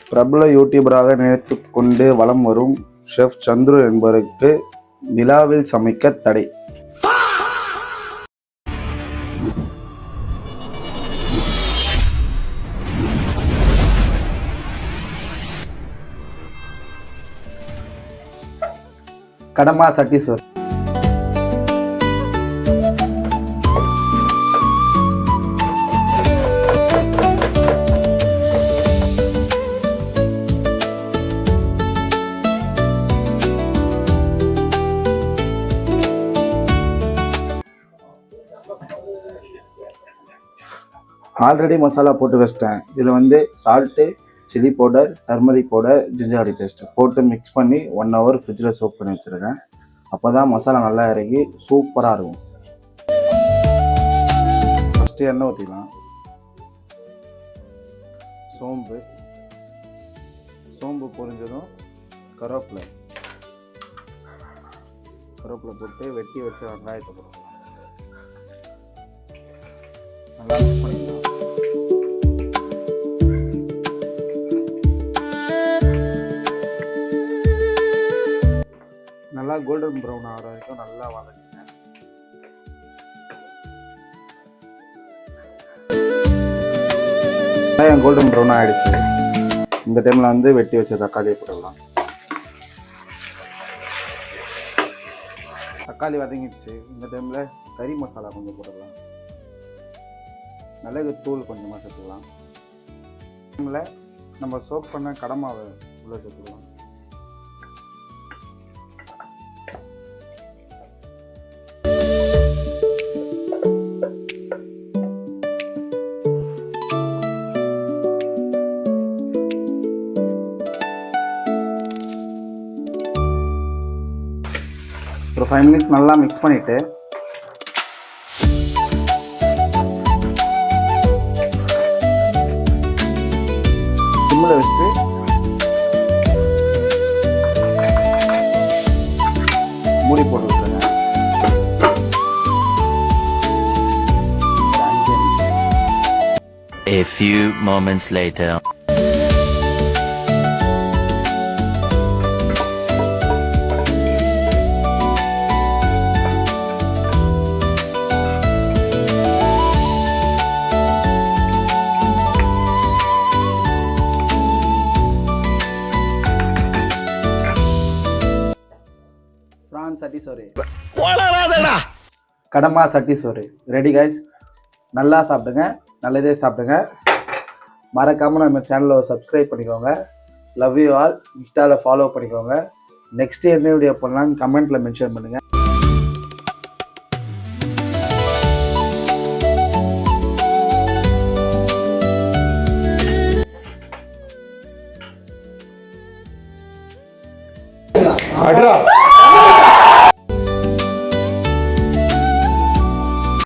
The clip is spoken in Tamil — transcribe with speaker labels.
Speaker 1: பிரபல யூடியூபராக நினைத்து கொண்டு வலம் வரும் ஷெஃப் சந்துரு என்பவருக்கு நிலாவில் சமைக்க தடை. கடமா சட்டீஸ்வர். ஆல்ரெடி மசாலா போட்டு வச்சிட்டேன். இதில் வந்து salt, chilli powder, turmeric powder, ginger paste போட்டு மிக்ஸ் பண்ணி 1 hour ஃப்ரிட்ஜில் சோக் பண்ணி வச்சுருக்கேன். அப்போ தான் மசாலா நல்லா இறங்கி சூப்பராக இருக்கும். ஃபஸ்ட்டு எண்ணெய் ஊற்றிக்கலாம். சோம்பு பொரிஞ்சதும் கருவேப்பிலை போட்டு வெட்டி வச்ச வெங்காயத்தை போடலாம். நல்லா மிக்ஸ் பண்ணிக்கலாம். நல்லா கோல்டன் ப்ரௌன் ஆகிற வரைக்கும் நல்லா வதக்குங்க. கோல்டன் ப்ரௌன் ஆகிடுச்சு. இந்த டைமில் வந்து வெட்டி வச்ச தக்காளியை போடலாம். தக்காளி வதங்கிடுச்சு. இந்த டைமில் கறி மசாலா கொஞ்சம் போடலாம். மிளகு தூள் கொஞ்சமாக சேர்த்துக்கலாம். டைமில் நம்ம சோக் பண்ண கடமாவை உள்ளே சேர்த்துக்கலாம். ஒரு 5 minutes நல்லா மிக்ஸ் பண்ணிவிட்டு சிம்மில் வச்சுட்டு மூடி போட்டு விட்டுருங்க.
Speaker 2: A few moments later.
Speaker 1: கடமா சட்டி சோறு ரெடி கைஸ். நல்லா சாப்பிடுங்க, நல்லதே சாப்பிடுங்க. மறக்காமல் நம்ம சேனலை சப்ஸ்கிரைப் பண்ணிக்கோங்க. Love you all. இன்ஸ்டாவில் ஃபாலோ பண்ணிக்கோங்க. நெக்ஸ்ட்டு எந்த வீடியோ பண்ணலான்னு கமெண்ட்டில் மென்ஷன் பண்ணுங்கள்.
Speaker 3: அட்ரா